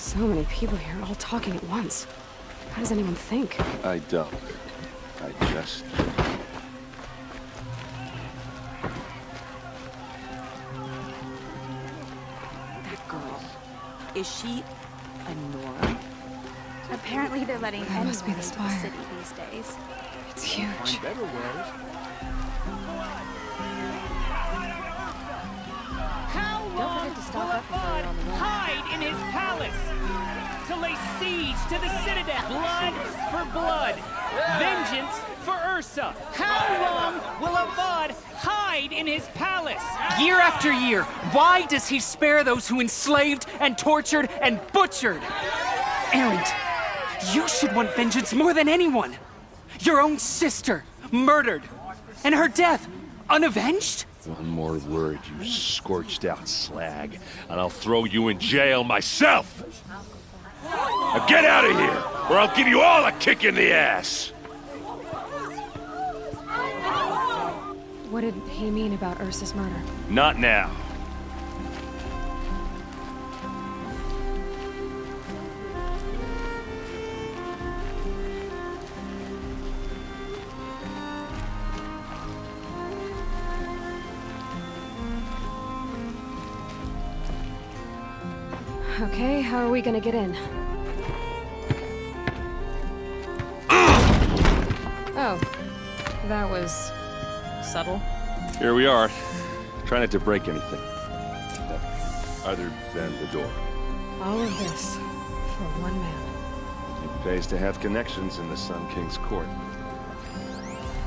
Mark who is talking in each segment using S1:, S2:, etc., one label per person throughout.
S1: So many people here, all talking at once. How does anyone think?
S2: I don't. I just...
S3: That girl. Is she a Nora?
S4: Apparently they're letting anyone
S1: must be the
S4: into the
S1: spire.
S4: city these days.
S1: It's huge.
S5: Better wares.
S6: How long will Abad hide in his palace? To lay siege to the citadel. Blood for blood. Vengeance for Ursa. How long will Abad hide in his palace?
S7: Year after year, why does he spare those who enslaved and tortured and butchered? Erend, you should want vengeance more than anyone. Your own sister, murdered, and her death, unavenged?
S2: One more word, you scorched out slag, and I'll throw you in jail myself! Now get out of here, or I'll give you all a kick in the ass!
S1: What did he mean about Ursa's murder?
S2: Not now.
S1: Okay, how are we gonna get in? Oh, that was subtle.
S2: Here we are. Try not to break anything. Other than the door.
S1: All of this for one man.
S2: It pays to have connections in the Sun King's court.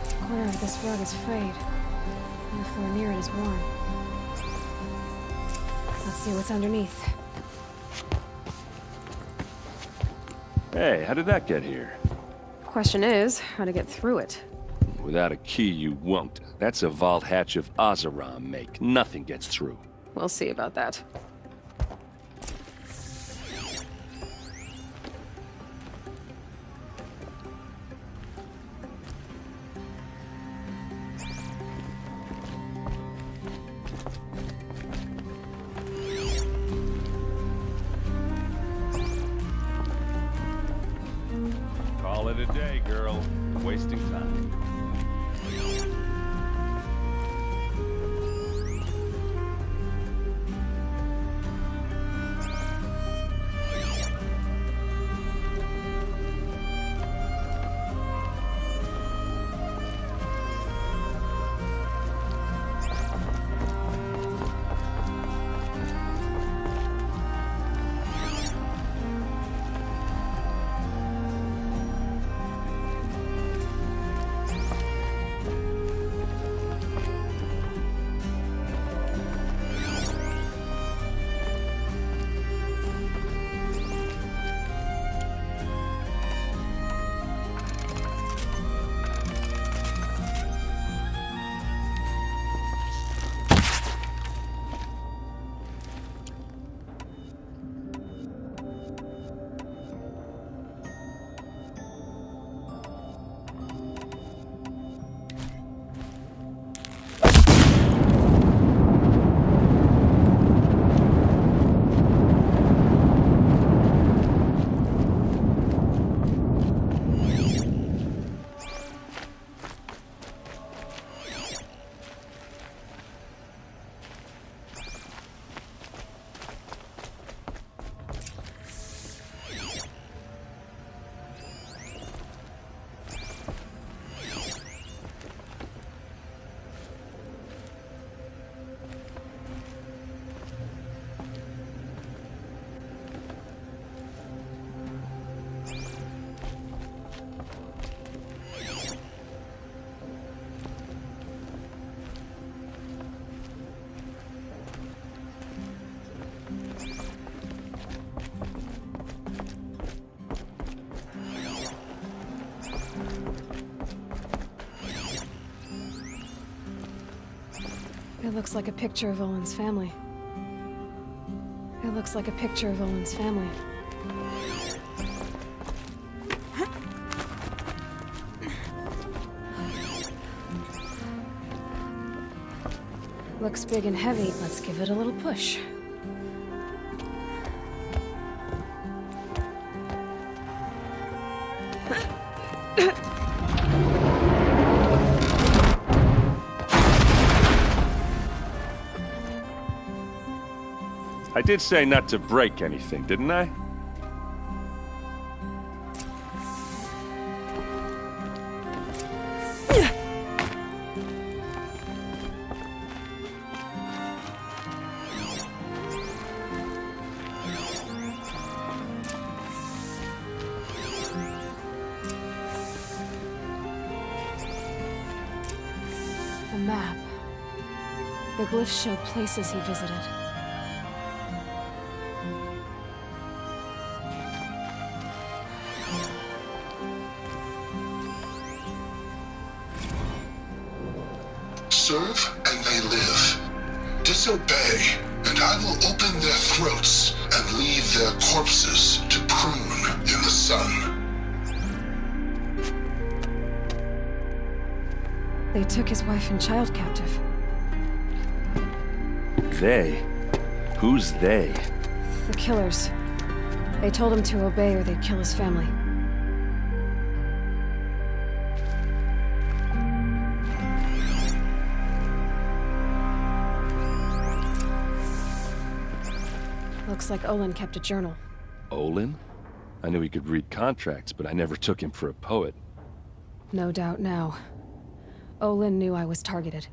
S1: The corner of this rug is frayed, and the floor near it is worn. Let's see what's underneath.
S2: Hey, how did that get here?
S1: Question is, how to get through it.
S2: Without a key, you won't. That's a vault hatch of Azeram make. Nothing gets through.
S1: We'll see about that.
S2: Call it a day, girl. Wasting time.
S1: It looks like a picture of Olin's family. It looks like a picture of Olin's family. Looks big and heavy. Let's give it a little push.
S2: I did say not to break anything, didn't I?
S1: A map. The glyphs show places he visited.
S5: Serve and they live. Disobey, and I will open their throats and leave their corpses to prune in the sun.
S1: They took his wife and child captive.
S2: They? Who's they?
S1: The killers. They told him to obey or they'd kill his family. Looks like Olin kept a journal.
S2: Olin? I knew he could read contracts, but I never took him for a poet.
S1: No doubt now. Olin knew I was targeted.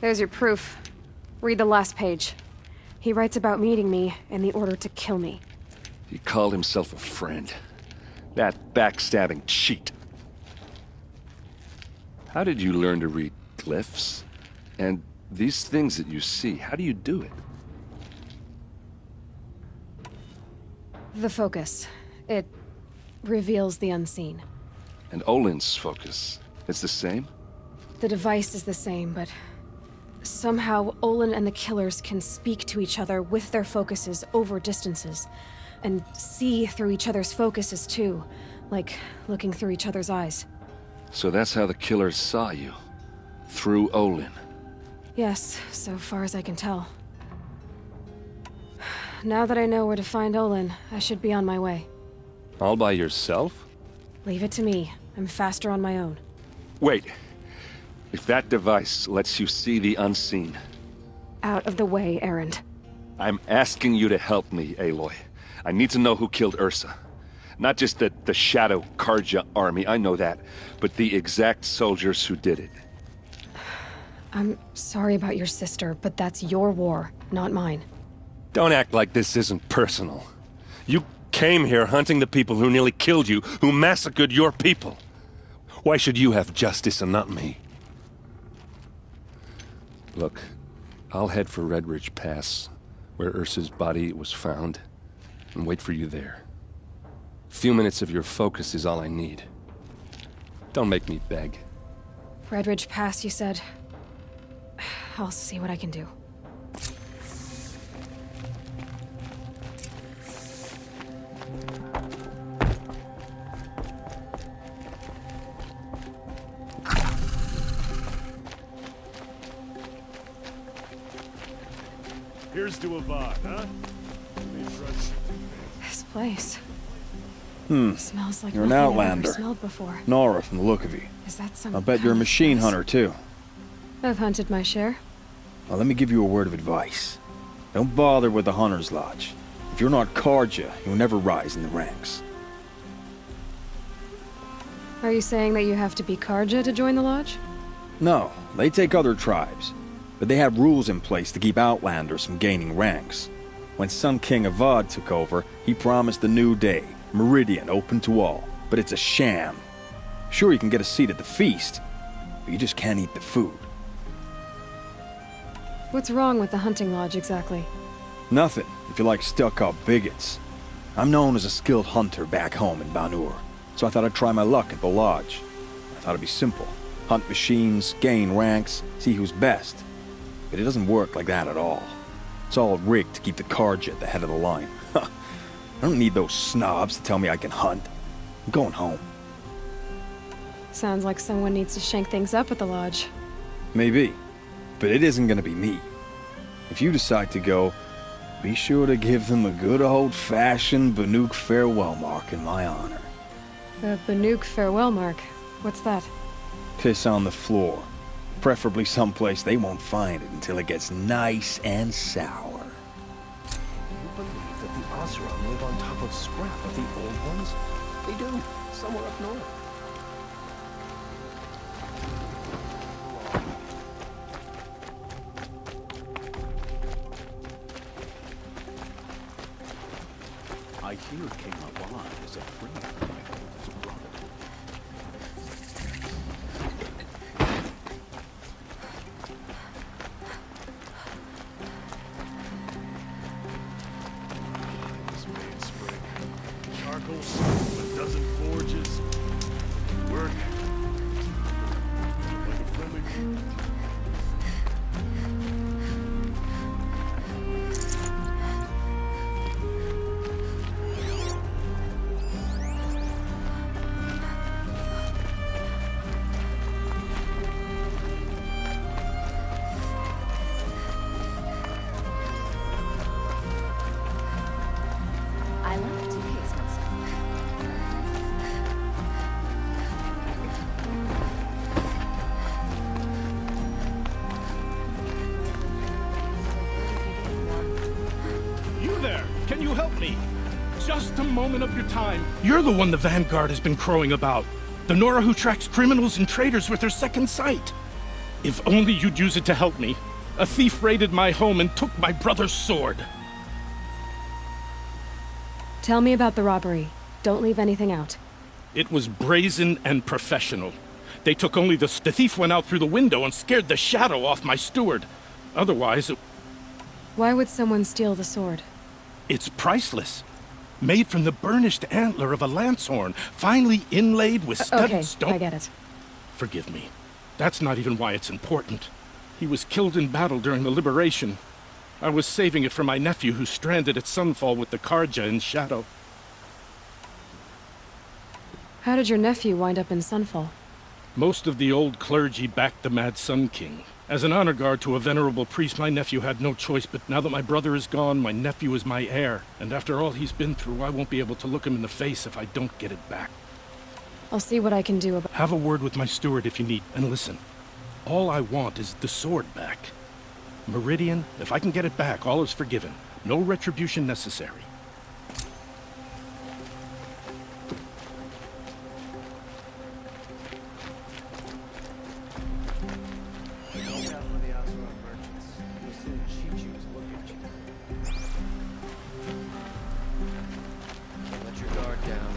S1: There's your proof. Read the last page. He writes about meeting me and the order to kill me.
S2: He called himself a friend. That backstabbing cheat. How did you learn to read glyphs? And these things that you see, how do you do it?
S1: The focus. It reveals the unseen.
S2: And Olin's focus, it's the same?
S1: The device is the same, but somehow Olin and the killers can speak to each other with their focuses over distances, and see through each other's focuses too, like looking through each other's eyes.
S2: So that's how the killers saw you? Through Olin?
S1: Yes, so far as I can tell. Now that I know where to find Olin, I should be on my way.
S2: All by yourself?
S1: Leave it to me. I'm faster on my own.
S2: Wait. If that device lets you see the unseen...
S1: Out of the way, Erend.
S2: I'm asking you to help me, Aloy. I need to know who killed Ursa. Not just the Shadow Karja army, I know that, but the exact soldiers who did it.
S1: I'm sorry about your sister, but that's your war, not mine.
S2: Don't act like this isn't personal. You came here hunting the people who nearly killed you, who massacred your people. Why should you have justice and not me? Look, I'll head for Red Ridge Pass, where Ursa's body was found, and wait for you there. A few minutes of your focus is all I need. Don't make me beg.
S1: Red Ridge Pass, you said? I'll see what I can do.
S8: Here's to Avad, huh?
S1: This place. Smells like
S9: You're an
S1: nothing I've
S9: outlander.
S1: ever smelled before.
S9: Nora from the look of you.
S1: Is that some
S9: I'll bet you're a
S1: palace
S9: machine
S1: place?
S9: hunter, too.
S1: I've hunted my share.
S9: Well, let me give you a word of advice. Don't bother with the Hunter's Lodge. If you're not Karja, you'll never rise in the ranks.
S1: Are you saying that you have to be Karja to join the lodge?
S9: No, they take other tribes. But they have rules in place to keep outlanders from gaining ranks. When Sun King Avad took over, he promised a new day, Meridian open to all. But it's a sham. Sure, you can get a seat at the feast, but you just can't eat the food.
S1: What's wrong with the hunting lodge exactly?
S9: Nothing, if you like stuck-up bigots. I'm known as a skilled hunter back home in Banur, so I thought I'd try my luck at the lodge. I thought it'd be simple. Hunt machines, gain ranks, see who's best. But it doesn't work like that at all. It's all rigged to keep the Karja at the head of the line. I don't need those snobs to tell me I can hunt. I'm going home.
S1: Sounds like someone needs to shank things up at the lodge.
S9: Maybe. But it isn't gonna be me. If you decide to go, be sure to give them a good old-fashioned Banuk farewell mark in my honor.
S1: The Banuk farewell mark. What's that?
S9: Piss on the floor. Preferably someplace they won't find it until it gets nice and sour.
S8: You believe that the Oseram live on top of scrap of the old ones? They do, somewhere up north. I hear King Abad is a friend of my oldest brother.
S10: This May spring. Charcoal stove, a dozen forges. Work. Like a friendly...
S4: I like to case myself.
S10: You there! Can you help me? Just a moment of your time. You're the one the Vanguard has been crowing about. The Nora who tracks criminals and traitors with her second sight. If only you'd use it to help me. A thief raided my home and took my brother's sword.
S1: Tell me about the robbery. Don't leave anything out.
S10: It was brazen and professional. They took only the thief went out through the window and scared the shadow off my steward. Otherwise,
S1: Why would someone steal the sword?
S10: it's priceless. Made from the burnished antler of a lancehorn, finely inlaid with studded
S1: Okay,
S10: stone.
S1: I get it.
S10: Forgive me. That's not even why it's important. He was killed in battle during the liberation. I was saving it for my nephew who's stranded at Sunfall with the Karja in Shadow.
S1: How did your nephew wind up in Sunfall?
S10: Most of the old clergy backed the Mad Sun King. As an honor guard to a venerable priest, my nephew had no choice, but now that my brother is gone, my nephew is my heir. And after all he's been through, I won't be able to look him in the face if I don't get it back.
S1: I'll see what I can do about...
S10: Have a word with my steward if you need, and listen. All I want is the sword back. Meridian, if I can get it back, all is forgiven. No retribution necessary.
S8: Look out for the Oseram merchants. You'll soon Chi-Chus look at you. Let your guard down.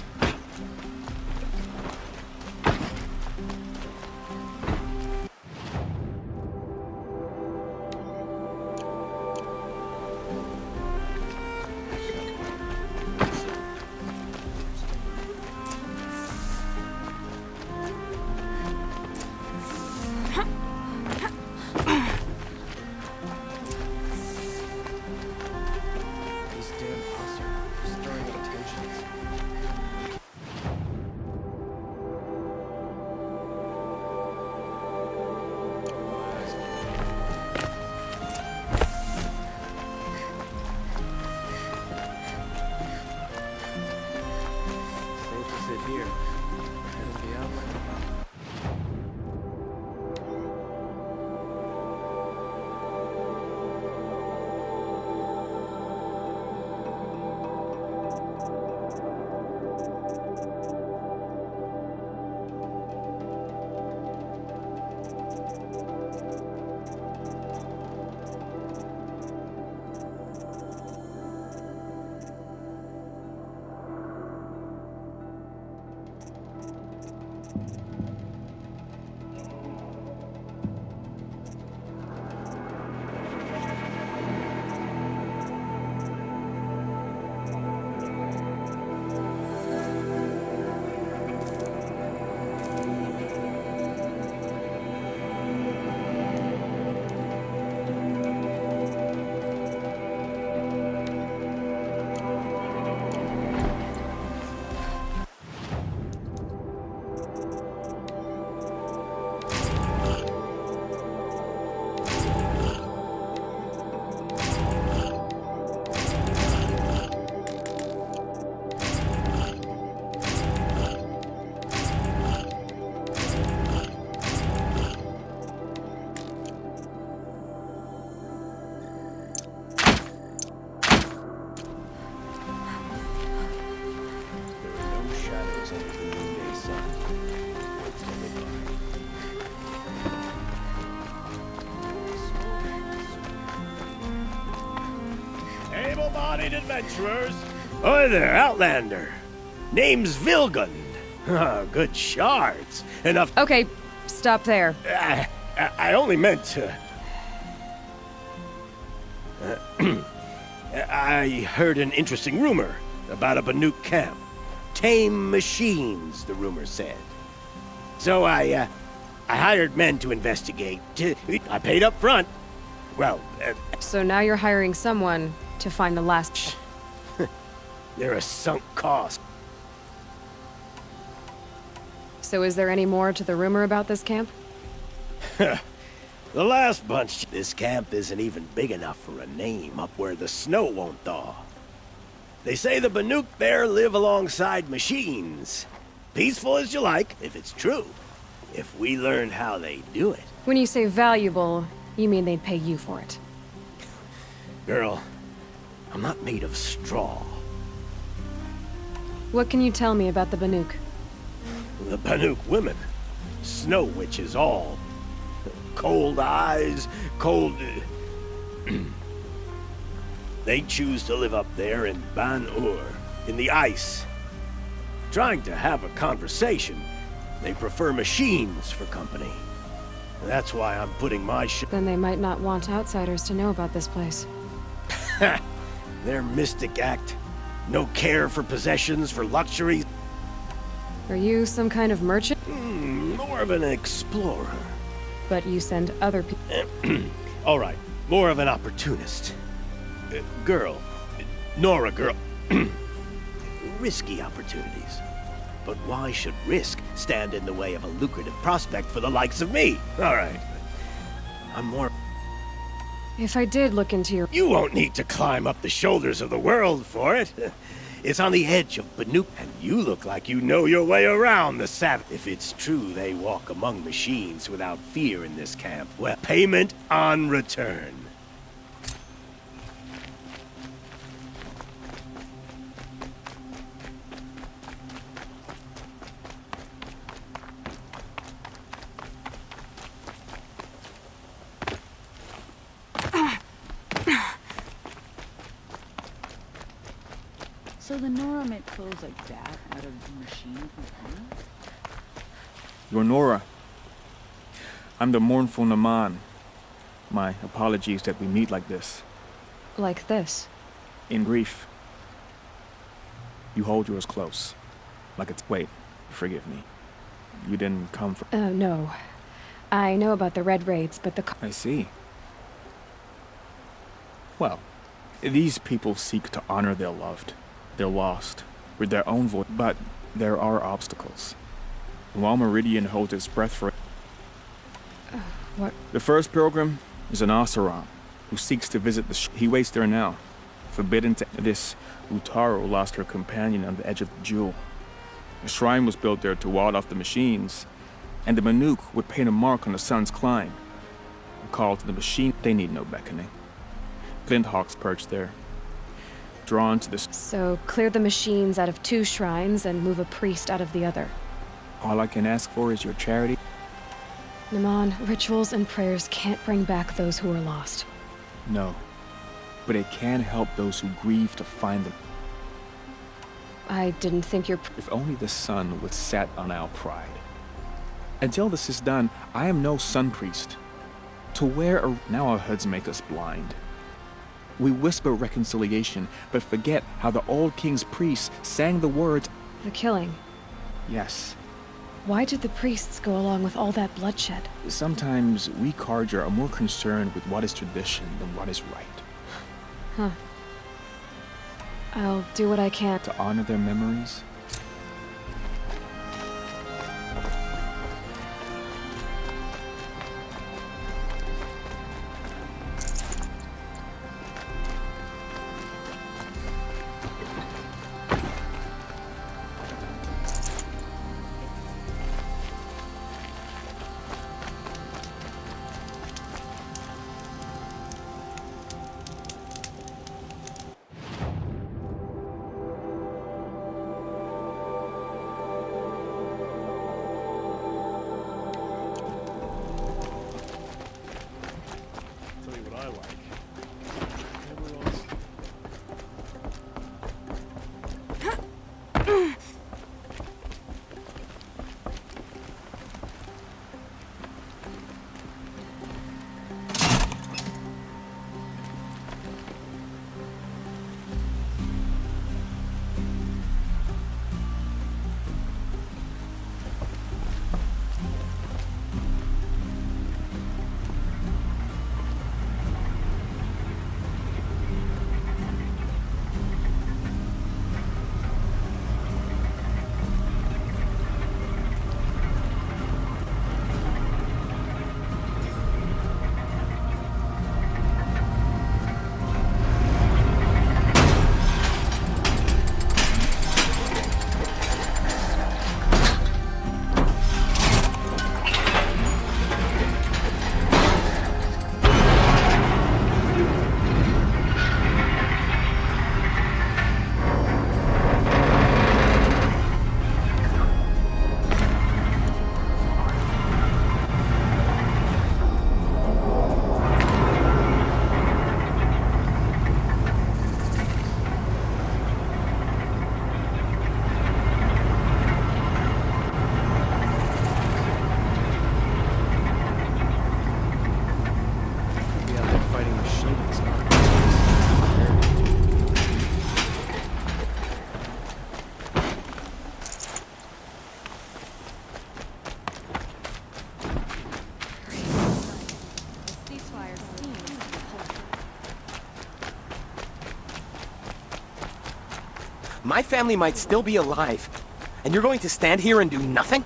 S8: morning, adventurers. Hi there, Outlander. Name's Vilgund. Good shards. Enough.
S1: Okay, stop there.
S8: I only meant to. I heard an interesting rumor about a Banuk camp. Tame machines, the rumor said. So I hired men to investigate. I paid up front. Well,
S1: So now you're hiring someone to find the last...
S8: they're a sunk cost.
S1: So is there any more to the rumor about this camp?
S8: The last bunch. This camp isn't even big enough for a name up where the snow won't thaw. They say the Banuk there live alongside machines. Peaceful as you like, if it's true. If we learned how they do it.
S1: When you say valuable, you mean they'd pay you for it.
S8: Girl, I'm not made of straw.
S1: What can you tell me about the Banuk?
S8: The Banuk women. Snow witches all. Cold eyes, cold... They choose to live up there in Ban-Ur, in the ice. Trying to have a conversation, they prefer machines for company. That's why I'm putting my
S1: Then they might not want outsiders to know about this place.
S8: Their mystic act. No care for possessions, for luxuries.
S1: Are you some kind of merchant?
S8: More of an explorer.
S1: But you send other people...
S8: All right, more of an opportunist. Girl. Nora girl. Risky opportunities. But why should risk stand in the way of a lucrative prospect for the likes of me? All right. I'm more...
S1: If I did look into your...
S8: You won't need to climb up the shoulders of the world for it. It's on the edge of Banuk, and you look like you know your way around the Sabbath. If it's true they walk among machines without fear in this camp, well, payment on return.
S3: So the Nora make clothes like that out of machine components?
S11: You're Nora. I'm the mournful Naman. My apologies that we meet like this.
S1: Like this?
S11: In grief. You hold yours close. Like it's... Wait, forgive me. You didn't come from...
S1: No. I know about the Red Raids, but the...
S11: I see. Well, these people seek to honor their loved. They're lost, with their own voice, but there are obstacles. While Meridian holds its breath for...
S1: What?
S11: The first pilgrim is an Oseram, who seeks to visit the... He waits there now, forbidden to... This Utaru lost her companion on the edge of the jewel. A shrine was built there to ward off the machines, and the Banuk would paint a mark on the sun's climb. A call to the machine, they need no beckoning. Flinthawks perch there, drawn to the...
S1: So clear the machines out of 2 shrines and move a priest out of the other.
S11: All I can ask for is your charity.
S1: Naman, rituals and prayers can't bring back those who are lost.
S11: No, but it can help those who grieve to find them.
S1: I didn't think your...
S11: If only the sun would set on our pride. Until this is done, I am no sun priest. To wear a... Now our hoods make us blind. We whisper reconciliation, but forget how the old king's priests sang the words...
S1: The killing.
S11: Yes.
S1: Why did the priests go along with all that bloodshed?
S11: Sometimes we Karja are more concerned with what is tradition than what is right.
S1: Huh. I'll do what I can.
S11: To honor their memories.
S12: My family might still be alive. And you're going to stand here and do nothing?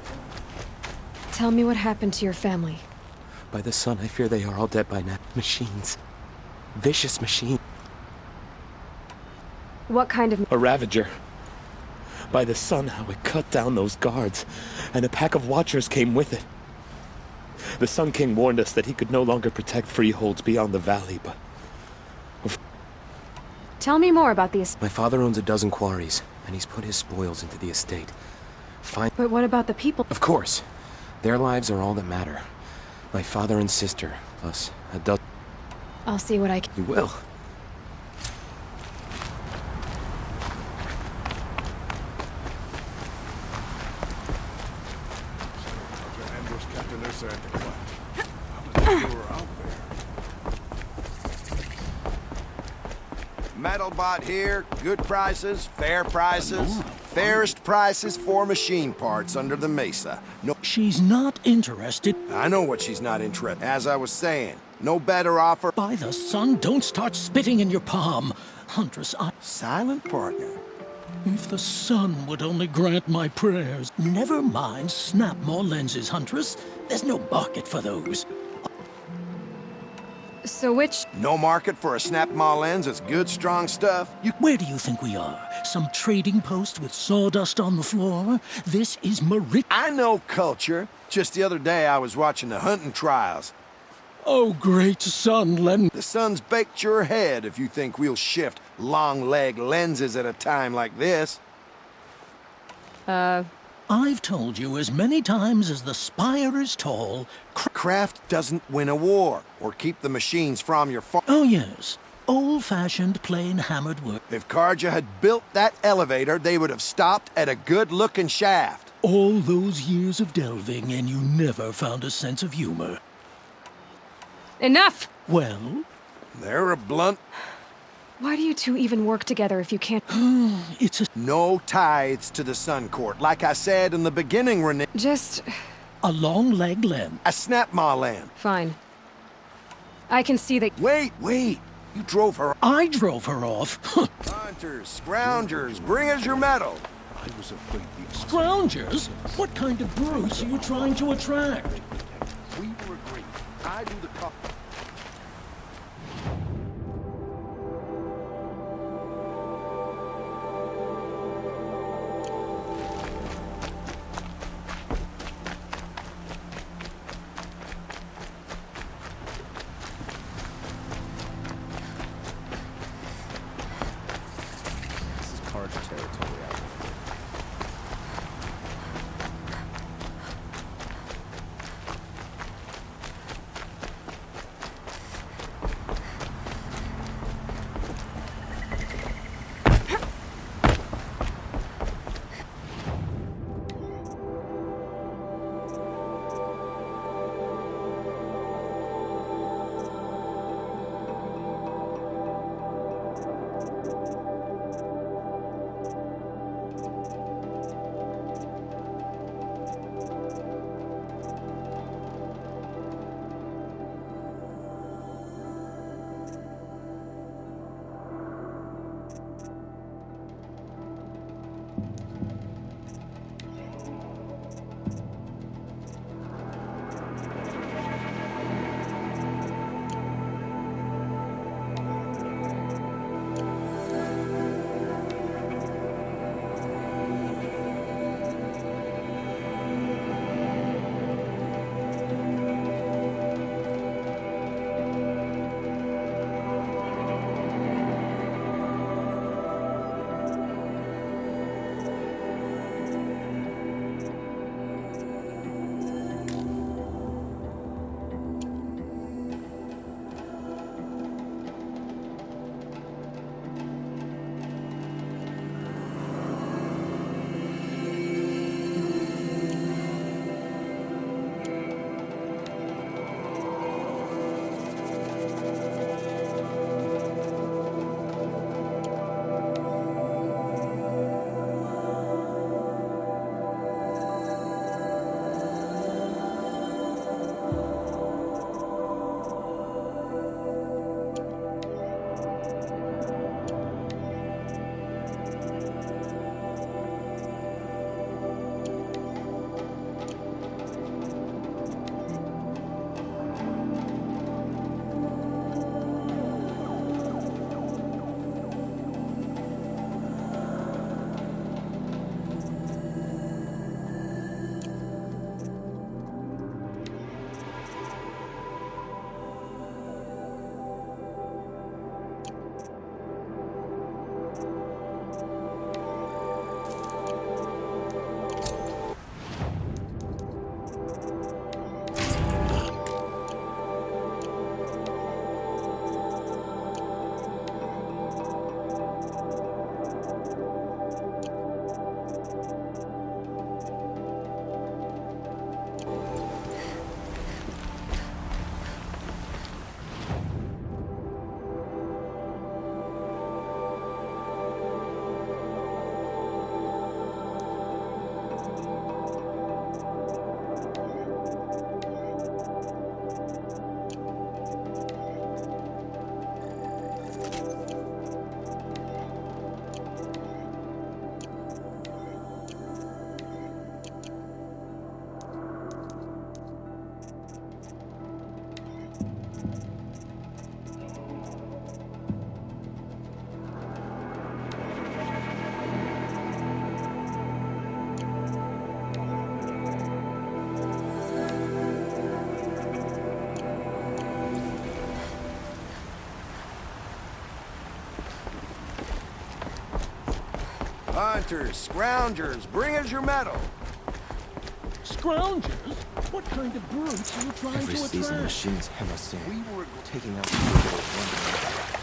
S1: Tell me what happened to your family.
S12: By the sun, I fear they are all dead by now. Machines. Vicious machines.
S1: What kind of...
S12: A Ravager. By the sun, how it cut down those guards, and a pack of watchers came with it. The Sun King warned us that he could no longer protect freeholds beyond the valley, but...
S1: Tell me more about these...
S12: My father owns a dozen quarries, and he's put his spoils into the estate.
S1: But what about the people?
S12: Of course. Their lives are all that matter. My father and sister, plus a dozen...
S1: I'll see what I can...
S12: You will.
S13: Metalbot here, good prices, fair prices, fairest prices for machine parts under the mesa. No,
S10: She's not interested.
S13: I know what she's not interested. As I was saying, no better offer.
S10: By the sun, don't start spitting in your palm. Huntress,
S13: Silent partner.
S10: If the sun would only grant my prayers. Never mind snap more lenses, Huntress. There's no market for those.
S1: So which...
S13: No market for a snap-maw lens. It's good, strong stuff.
S10: Where do you think we are? Some trading post with sawdust on the floor? This is Marit.
S13: I know culture. Just the other day I was watching the hunting trials.
S10: Oh, great sun, Len.
S13: The sun's baked your head if you think we'll shift long-leg lenses at a time like this.
S10: I've told you as many times as the spire is tall.
S13: Craft doesn't win a war, or keep the machines from your farm.
S10: Oh, yes. Old-fashioned, plain hammered work.
S13: If Karja had built that elevator, they would have stopped at a good-looking shaft.
S10: All those years of delving, and you never found a sense of humor.
S1: Enough!
S10: Well?
S13: They're a blunt...
S1: Why do you two even work together if you can't...
S10: It's a...
S13: No tithes to the Sun Court. Like I said in the beginning, Renee...
S1: Just...
S10: A long-leg lens.
S13: A snap-maw lens.
S1: Fine. I can see that...
S13: Wait! You drove her...
S10: I drove her off.
S13: Hunters, scroungers, bring us your metal.
S10: I was afraid the... Scroungers? What kind of Bruce are you trying to attract?
S13: We were agreed. I do the... hunters, scroungers, bring us your metal.
S10: Scroungers? What kind of brutes are you trying
S12: Every
S10: to
S12: season,
S10: attract?
S12: machines have us in.
S13: We were
S12: Taking out the one.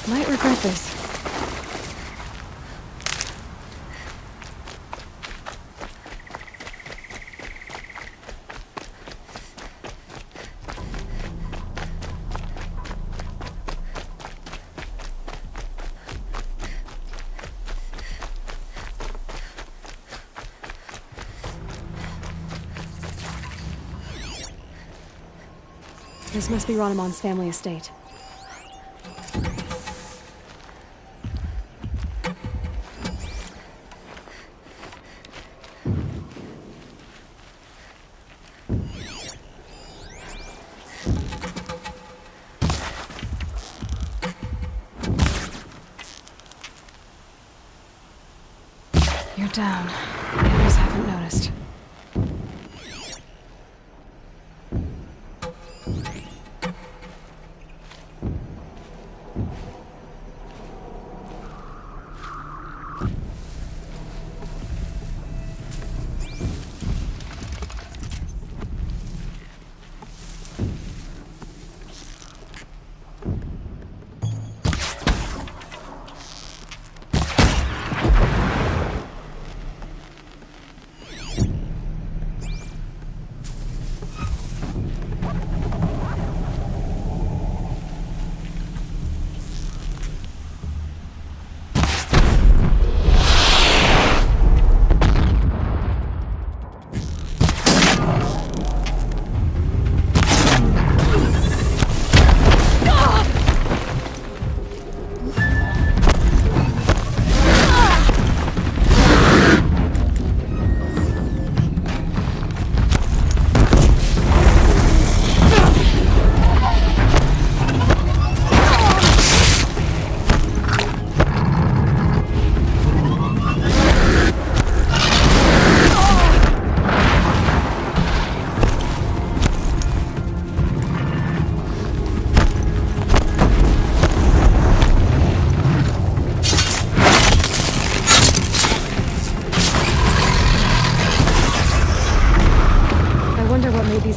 S1: Might regret this. This must be Ronamon's family estate. You're down. The others haven't noticed.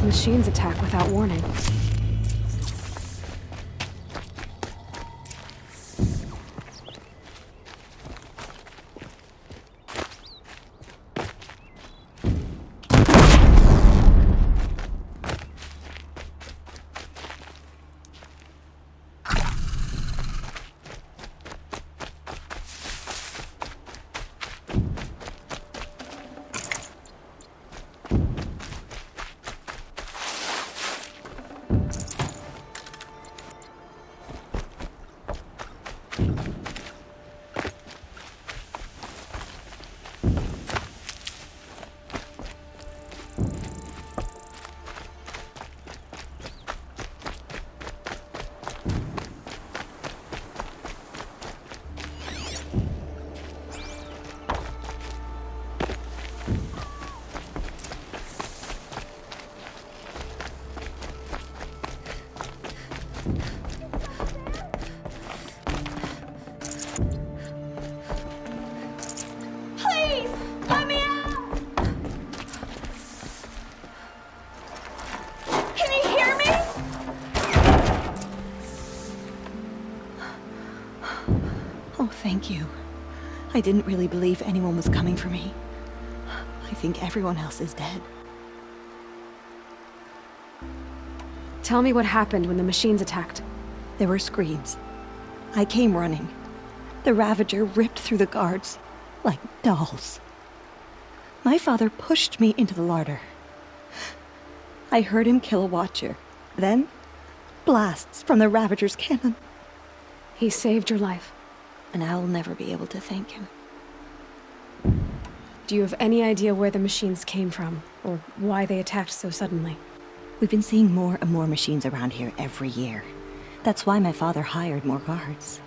S1: Machines attack without warning.
S4: Thank you. I didn't really believe anyone was coming for me. I think everyone else is dead.
S1: Tell me what happened when the machines attacked.
S4: There were screams. I came running. The Ravager ripped through the guards like dolls. My father pushed me into the larder. I heard him kill a watcher. Then, blasts from the Ravager's cannon.
S1: He saved your life.
S4: And I'll never be able to thank him.
S1: Do you have any idea where the machines came from, or why they attacked so suddenly?
S4: We've been seeing more and more machines around here every year. That's why my father hired more guards.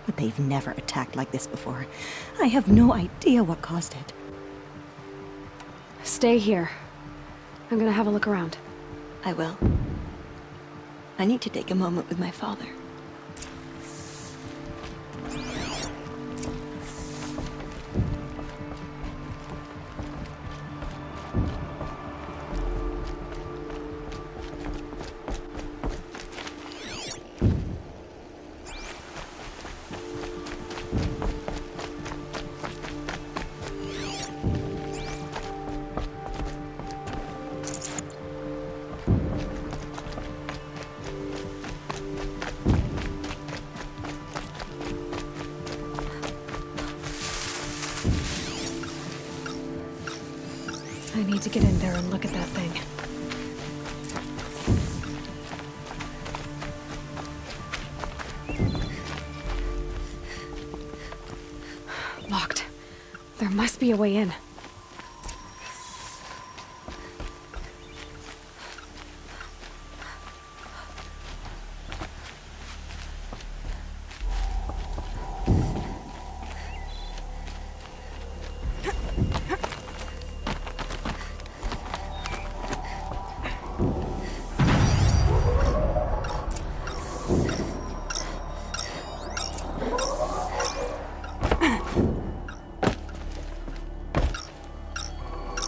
S4: But they've never attacked like this before. I have no idea what caused it.
S1: Stay here. I'm gonna have a look around.
S4: I will. I need to take a moment with my father.
S1: I need to get in there and look at that thing. Locked. There must be a way in.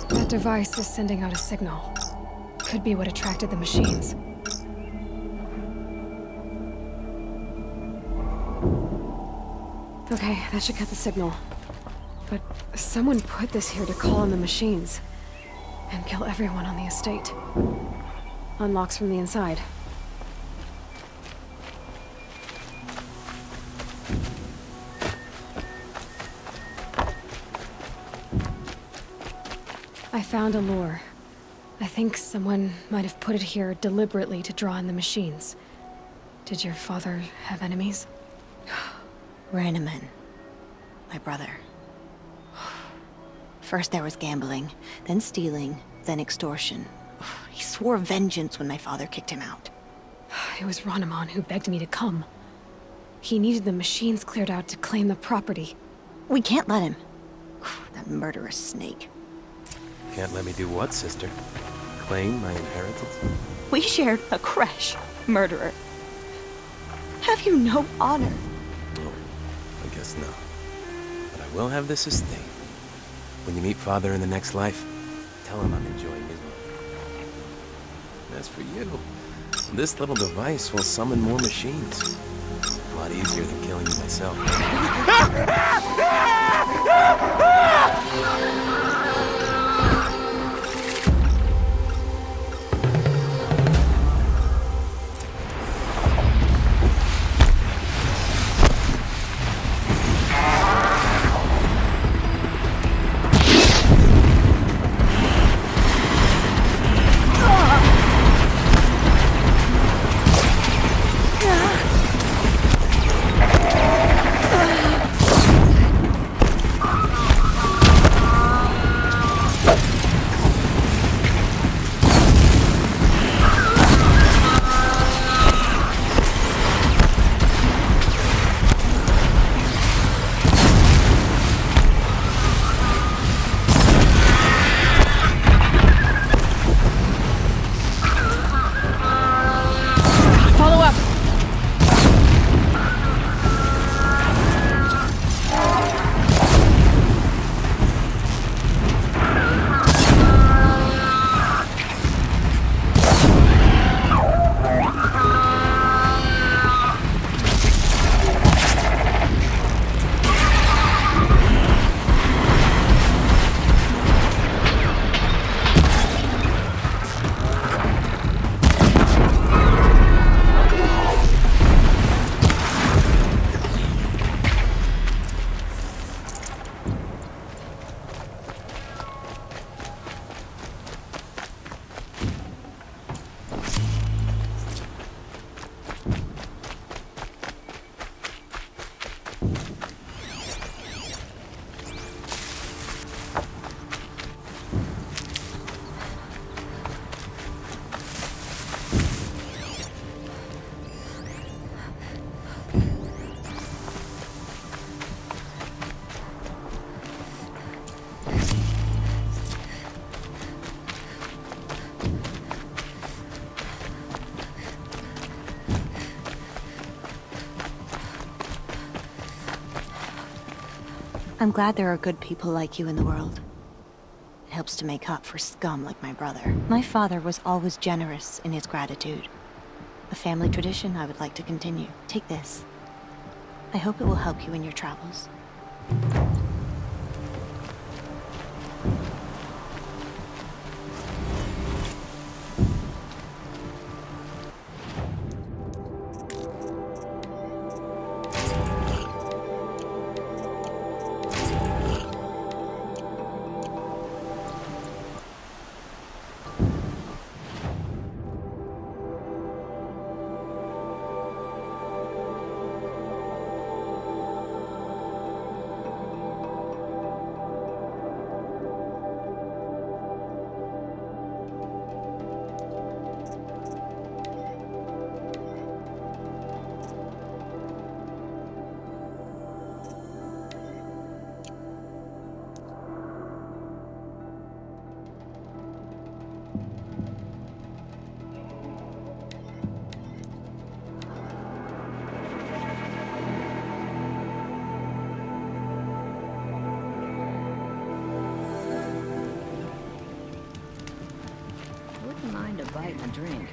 S1: That device is sending out a signal. Could be what attracted the machines. Okay, that should cut the signal. But someone put this here to call on the machines. And kill everyone on the estate. Unlocks from the inside. I found a lure. I think someone might have put it here deliberately to draw in the machines. Did your father have enemies?
S4: Rainaman. My brother. First there was gambling, then stealing, then extortion. He swore vengeance when my father kicked him out.
S1: It was Rainaman who begged me to come. He needed the machines cleared out to claim the property.
S4: We can't let him. That murderous snake.
S12: Can't let me do what, sister? Claim my inheritance?
S4: We shared a creche, murderer. Have you no honor?
S12: Oh, I guess not. But I will have this estate. When you meet father in the next life, tell him I'm enjoying his life. As for you, this little device will summon more machines. A lot easier than killing you myself.
S4: I'm glad there are good people like you in the world. It helps to make up for scum like my brother. My father was always generous in his gratitude. A family tradition I would like to continue. Take this. I hope it will help you in your travels.
S3: Wouldn't mind a bite and a drink.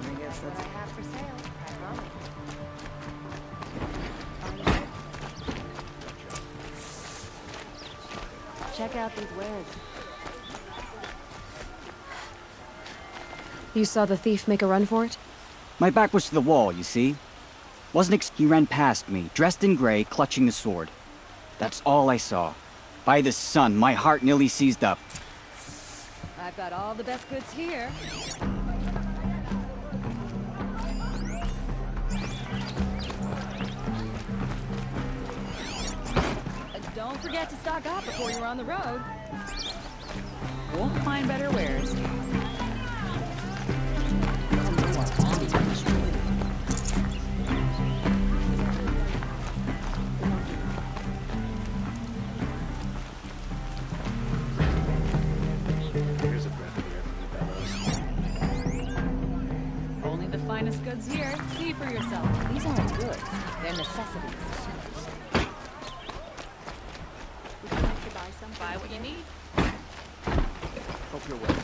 S3: I guess that's what I have for sale. Check out these wares.
S1: You saw the thief make a run for it?
S14: My back was to the wall, you see? He ran past me, dressed in gray, clutching the sword. That's all I saw. By the sun, my heart nearly seized up.
S3: I've got all the best goods here. Don't forget to stock up before you're on the road. Won't find better wares. Only the finest goods here. See for yourself. These aren't goods. They're necessities. Buy what you need.
S14: Hope you're well.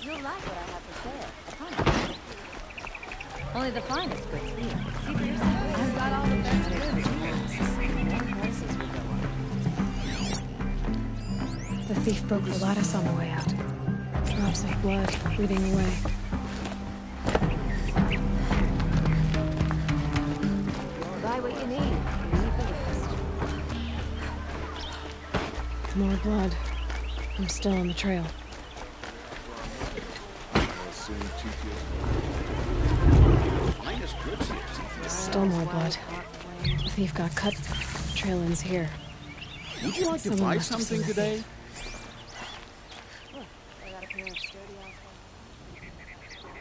S3: You'll like what I have for sale. Come. Only the finest goods here. See for yourself. I've got all the best goods. Prices will go up.
S1: The thief broke the lattice on the way out. Drops of blood breathing away.
S3: Buy what you need.
S1: More blood. I'm still on the trail. Still more blood. The thief got cut. Trail ends here.
S15: Would you like to buy something today?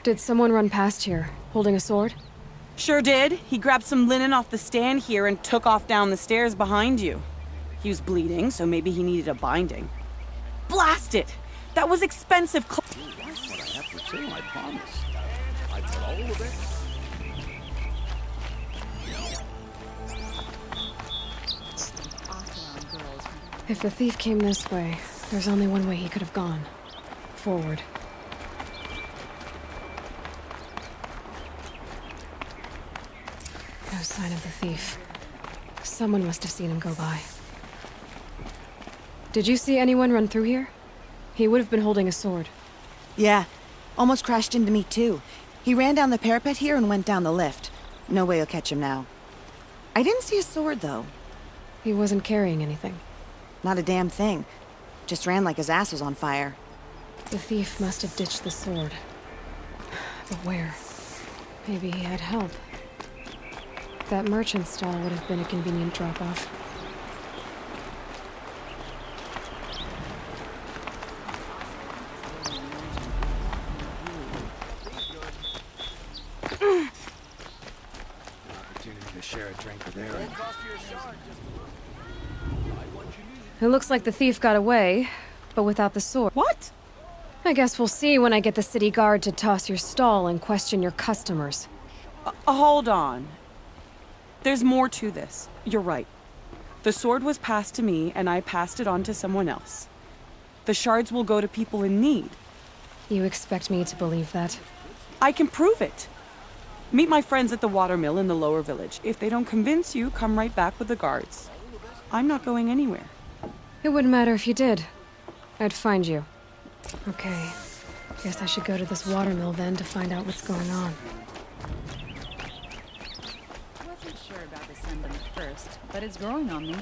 S1: Did someone run past here, holding a sword?
S16: Sure did. He grabbed some linen off the stand here and took off down the stairs behind you. He was bleeding, so maybe he needed a binding. Blast it! That was expensive
S15: That's what I have for sale, I promise. I put all of it.
S1: If the thief came this way, there's only one way he could have gone. Forward. No sign of the thief. Someone must have seen him go by. Did you see anyone run through here? He would have been holding a sword.
S17: Yeah. Almost crashed into me, too. He ran down the parapet here and went down the lift. No way you'll catch him now. I didn't see a sword, though.
S1: He wasn't carrying anything.
S17: Not a damn thing. Just ran like his ass was on fire.
S1: The thief must have ditched the sword. But where? Maybe he had help. That merchant stall would have been a convenient drop-off.
S9: To share a drink with Aaron.
S1: It looks like the thief got away, but without the sword.
S16: What?
S1: I guess we'll see when I get the city guard to toss your stall and question your customers.
S16: Hold on. There's more to this. You're right. The sword was passed to me, and I passed it on to someone else. The shards will go to people in need.
S1: You expect me to believe that?
S16: I can prove it. Meet my friends at the watermill in the lower village. If they don't convince you, come right back with the guards. I'm not going anywhere.
S1: It wouldn't matter if you did. I'd find you. Okay. Guess I should go to this watermill then to find out what's going on.
S3: Wasn't sure about the sunburn at first, but it's growing on me.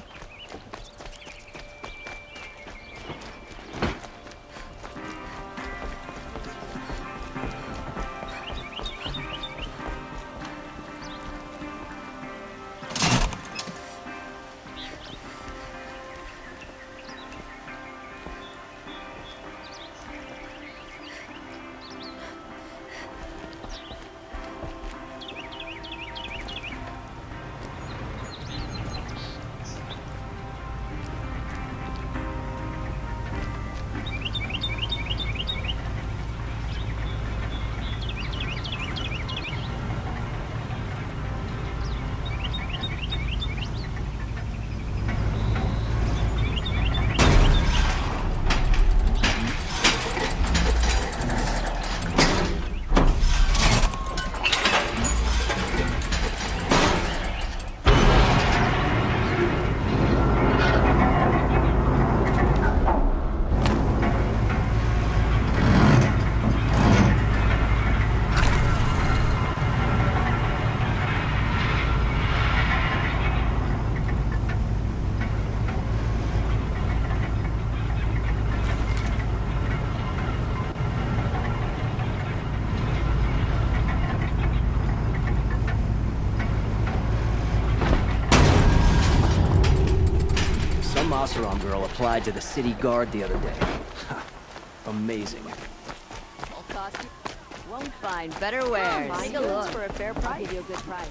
S18: Oseram girl applied to the city guard the other day. Amazing.
S3: I'll cost you. Won't find better wares.
S19: Take a look. For a fair price. I'll give you a good price.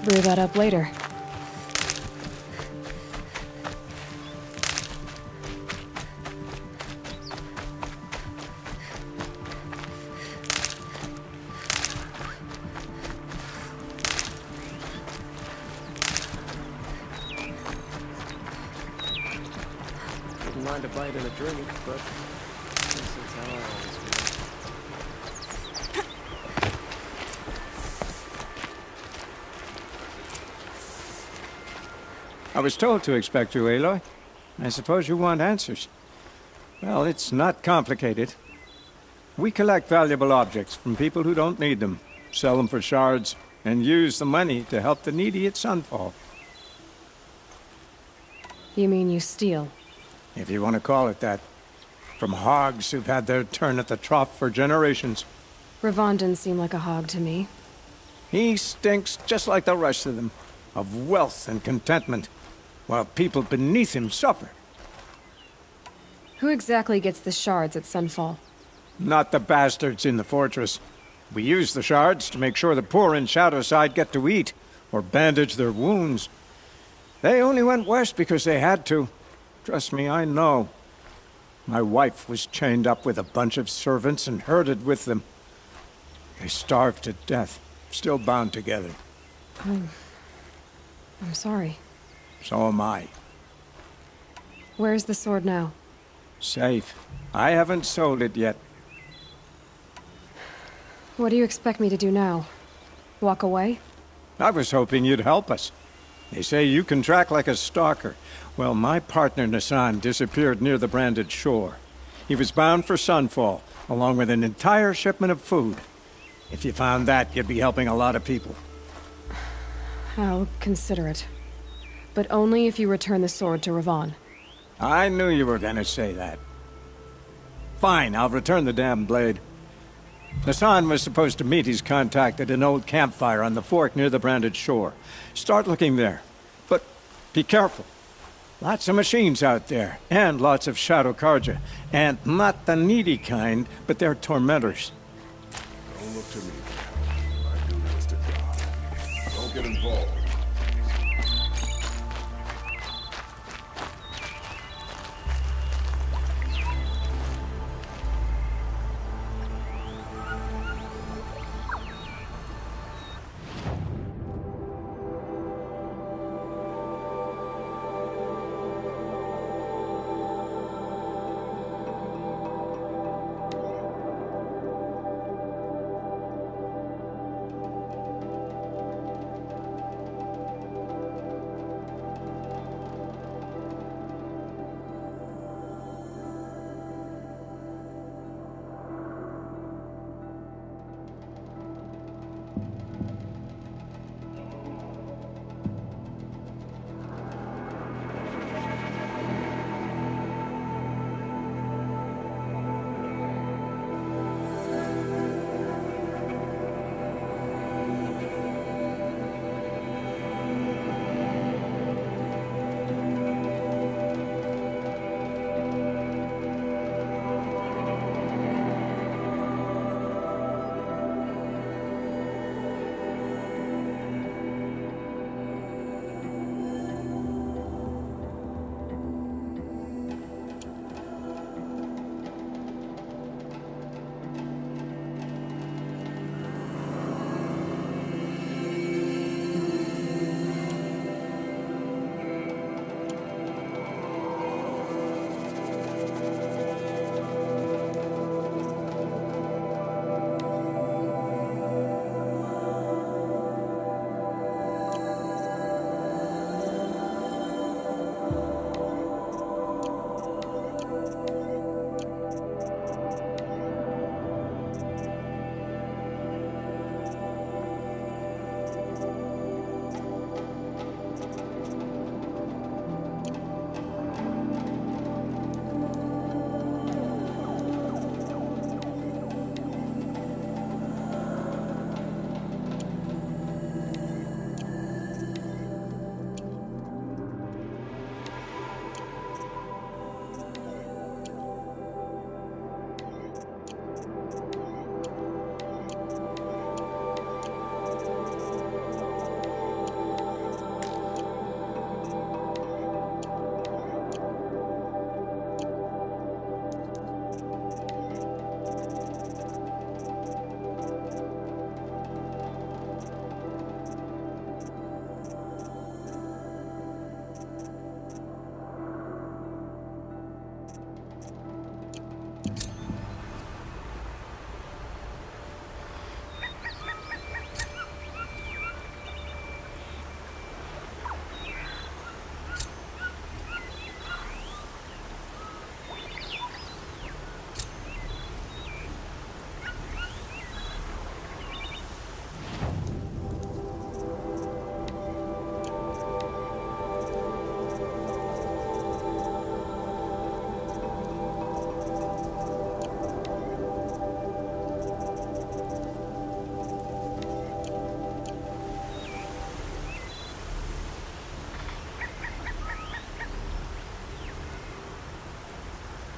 S1: Brew that up later.
S18: Wouldn't mind a bite and a drink, but this is how I always feel.
S20: I was told to expect you, Aloy. I suppose you want answers. Well, it's not complicated. We collect valuable objects from people who don't need them, sell them for shards, and use the money to help the needy at Sunfall.
S1: You mean you steal?
S20: If you want to call it that. From hogs who've had their turn at the trough for generations.
S1: Ravon didn't seem like a hog to me.
S20: He stinks just like the rest of them, of wealth and contentment, while people beneath him suffer.
S1: Who exactly gets the shards at Sunfall?
S20: Not the bastards in the fortress. We use the shards to make sure the poor in Shadowside get to eat, or bandage their wounds. They only went west because they had to. Trust me, I know. My wife was chained up with a bunch of servants and herded with them. They starved to death, still bound together.
S1: I'm sorry.
S20: So am I.
S1: Where's the sword now?
S20: Safe. I haven't sold it yet.
S1: What do you expect me to do now? Walk away?
S20: I was hoping you'd help us. They say you can track like a stalker. Well, my partner Nassan disappeared near the branded shore. He was bound for Sunfall, along with an entire shipment of food. If you found that, you'd be helping a lot of people.
S1: I'll consider it. But only if you return the sword to Ravon.
S20: I knew you were gonna say that. Fine, I'll return the damn blade. Nassan was supposed to meet his contact at an old campfire on the fork near the branded shore. Start looking there. But be careful. Lots of machines out there, and lots of Shadow Karja. And not the needy kind, but they're tormentors.
S5: Don't look to me. I do this to God. Don't get involved.